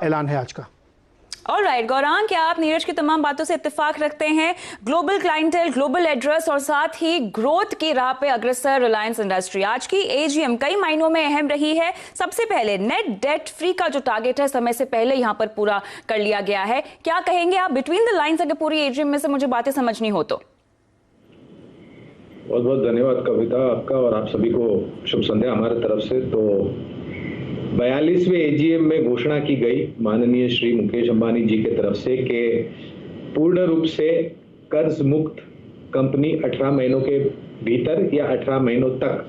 ऐलान है आज का। ऑलराइट गौरांग, क्या आप नीरज की तमाम बातों से इत्तेफाक रखते हैं? ग्लोबल क्लाइंटेल, ग्लोबल एड्रेस और साथ ही ग्रोथ की राह पे अग्रसर रिलायंस इंडस्ट्री। आज की एजीएम कई मायनों में अहम रही है। सबसे पहले नेट डेट फ्री का जो टारगेट है समय से पहले यहां पर पूरा कर लिया गया है। क्या कहेंगे आप बिटवीन द लाइंस, अगर पूरी एजीएम में से मुझे बातें समझनी हो तो? बहुत बहुत धन्यवाद कविता, आपका और आप सभी को शुभ संध्या हमारे तरफ से। तो 42वें एजीएम में घोषणा की गई माननीय श्री मुकेश अंबानी जी के तरफ से कि पूर्ण रूप से कर्ज मुक्त कंपनी 18 महीनों के भीतर या 18 महीनों तक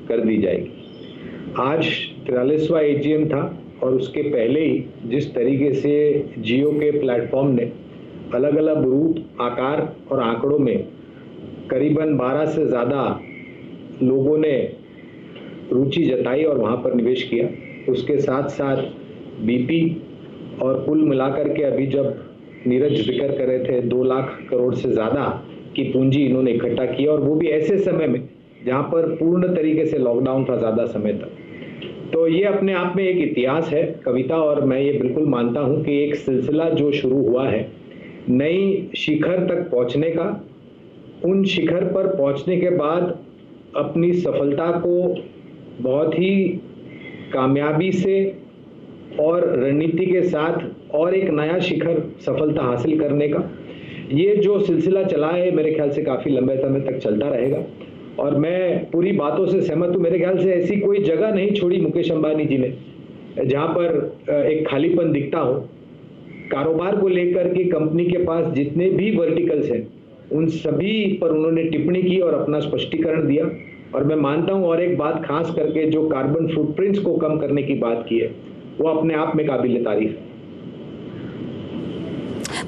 कर दी जाएगी। आज 43वां एजीएम था और उसके पहले ही जिस तरीके से जियो के प्लेटफॉर्म ने अलग अलग रूप, आकार और आंकड़ों में करीबन 12 से ज़्यादा लोगों ने रुचि जताई और वहाँ पर निवेश किया। उसके साथ साथ बीपी और कुल मिलाकर के अभी जब नीरज जिक्र कर रहे थे 2 लाख करोड़ से ज़्यादा की पूंजी इन्होंने इकट्ठा की, और वो भी ऐसे समय में जहाँ पर पूर्ण तरीके से लॉकडाउन था ज़्यादा समय तक। तो ये अपने आप में एक इतिहास है कविता, और मैं ये बिल्कुल मानता हूँ कि एक सिलसिला जो शुरू हुआ है नई शिखर तक पहुँचने का, उन शिखर पर पहुंचने के बाद अपनी सफलता को बहुत ही कामयाबी से और रणनीति के साथ और एक नया शिखर सफलता हासिल करने का ये जो सिलसिला चला है मेरे ख्याल से काफ़ी लंबे समय तक चलता रहेगा। और मैं पूरी बातों से सहमत हूँ। मेरे ख्याल से ऐसी कोई जगह नहीं छोड़ी मुकेश अंबानी जी ने जहाँ पर एक खालीपन दिखता हो। कारोबार को लेकर के कंपनी के पास जितने भी वर्टिकल्स हैं उन सभी पर उन्होंने टिप्पणी की और अपना स्पष्टीकरण दिया। और मैं मानता हूं और एक बात खास करके जो कार्बन फुटप्रिंट्स को कम करने की बात की है वो अपने आप में काबिल तारीफ है।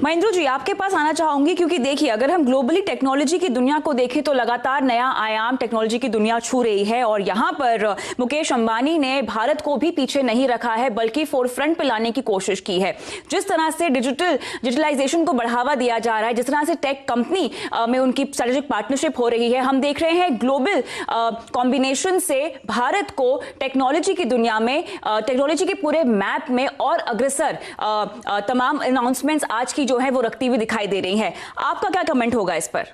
महेंद्र जी, आपके पास आना चाहूंगी क्योंकि देखिए अगर हम ग्लोबली टेक्नोलॉजी की दुनिया को देखें तो लगातार नया आयाम टेक्नोलॉजी की दुनिया छू रही है और यहां पर मुकेश अंबानी ने भारत को भी पीछे नहीं रखा है बल्कि फोरफ्रंट पे लाने की कोशिश की है। जिस तरह से डिजिटलाइजेशन को बढ़ावा दिया जा रहा है, जिस तरह से टेक कंपनी में उनकी स्ट्रेटेजिक पार्टनरशिप हो रही है, हम देख रहे हैं ग्लोबल कॉम्बिनेशन से भारत को टेक्नोलॉजी की दुनिया में, टेक्नोलॉजी के पूरे मैप में और अग्रसर तमाम अनाउंसमेंट्स आज की जो है वो रखती हुई दिखाई दे रही है। आपका क्या कमेंट होगा इस पर?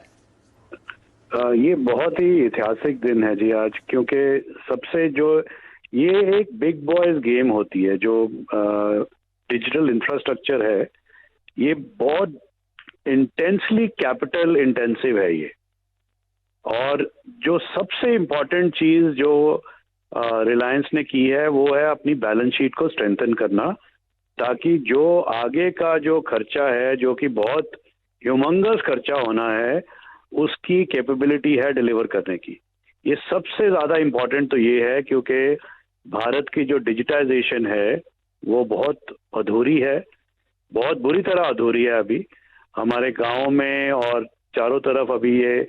ये बहुत ही ऐतिहासिक दिन है जी आज, क्योंकि सबसे जो ये एक बिग बॉयज गेम होती है जो डिजिटल इंफ्रास्ट्रक्चर है, ये बहुत इंटेंसली कैपिटल इंटेंसिव है ये। और जो सबसे इम्पोर्टेंट चीज जो रिलायंस ने की है वो है अपनी बैलेंस शीट को स्ट्रेंथन करना, ताकि जो आगे का जो खर्चा है जो कि बहुत ह्यूमंगस खर्चा होना है उसकी कैपेबिलिटी है डिलीवर करने की। ये सबसे ज़्यादा इम्पोर्टेंट तो ये है क्योंकि भारत की जो डिजिटाइजेशन है वो बहुत अधूरी है, बहुत बुरी तरह अधूरी है। अभी हमारे गांव में और चारों तरफ अभी ये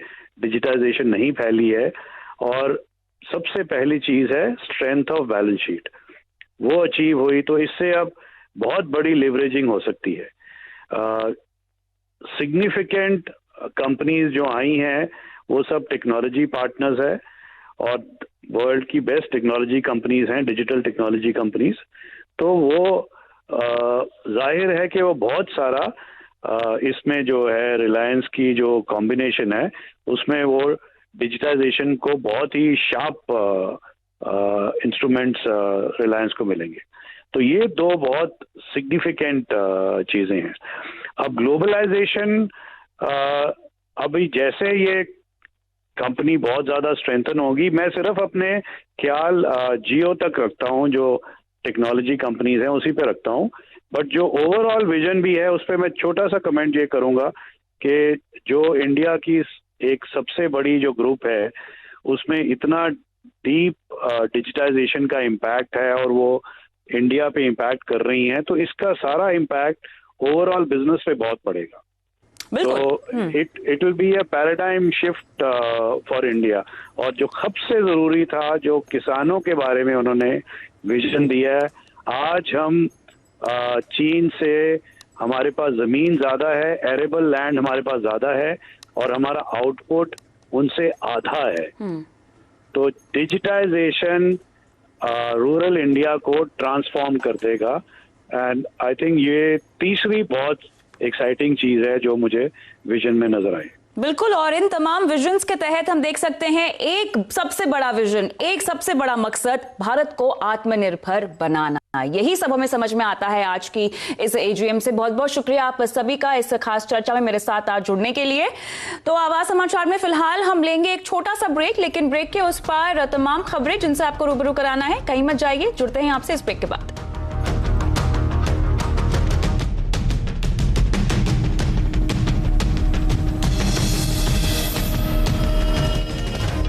डिजिटाइजेशन नहीं फैली है। और सबसे पहली चीज़ है स्ट्रेंथ ऑफ बैलेंस शीट, वो अचीव हुई तो इससे अब बहुत बड़ी लिवरेजिंग हो सकती है। सिग्निफिकेंट कंपनीज जो आई हैं वो सब टेक्नोलॉजी पार्टनर्स है और वर्ल्ड की बेस्ट टेक्नोलॉजी कंपनीज हैं, डिजिटल टेक्नोलॉजी कंपनीज। तो वो जाहिर है कि वो बहुत सारा इसमें जो है रिलायंस की जो कॉम्बिनेशन है उसमें वो डिजिटाइजेशन को बहुत ही शार्प इंस्ट्रूमेंट्स रिलायंस को मिलेंगे। तो ये दो बहुत सिग्निफिकेंट चीज़ें हैं। अब ग्लोबलाइजेशन, अभी जैसे ये कंपनी बहुत ज़्यादा स्ट्रेंथन होगी, मैं सिर्फ अपने ख्याल जियो तक रखता हूँ, जो टेक्नोलॉजी कंपनीज हैं उसी पे रखता हूँ। बट जो ओवरऑल विजन भी है उस पर मैं छोटा सा कमेंट ये करूँगा कि जो इंडिया की एक सबसे बड़ी जो ग्रुप है उसमें इतना डीप डिजिटाइजेशन का इम्पैक्ट है और वो इंडिया पे इम्पैक्ट कर रही हैं, तो इसका सारा इम्पैक्ट ओवरऑल बिजनेस पे बहुत पड़ेगा। तो it will be a paradigm shift for India. और जो सबसे ज़रूरी था, जो किसानों के बारे में उन्होंने विजन दिया है, आज हम चीन से हमारे पास ज़मीन ज़्यादा है, एरेबल लैंड हमारे पास ज़्यादा है और हमारा आउटपुट उनसे आधा है। तो डिजिटाइजेशन रूरल इंडिया को ट्रांसफॉर्म कर देगा एंड आई थिंक ये तीसरी बहुत एक्साइटिंग चीज है जो मुझे विजन में नजर आई। बिल्कुल, और इन तमाम विजन्स के तहत हम देख सकते हैं एक सबसे बड़ा विजन, एक सबसे बड़ा मकसद, भारत को आत्मनिर्भर बनाना। यही सब हमें समझ में आता है आज की इस एजीएम से। बहुत बहुत शुक्रिया आप सभी का इस खास चर्चा में मेरे साथ आज जुड़ने के लिए। तो आवाज समाचार में फिलहाल हम लेंगे एक छोटा सा ब्रेक, लेकिन ब्रेक के उस पार तमाम खबरें जिनसे आपको रूबरू कराना है, कहीं मत जाइए, जुड़ते हैं आपसे इस ब्रेक के बाद।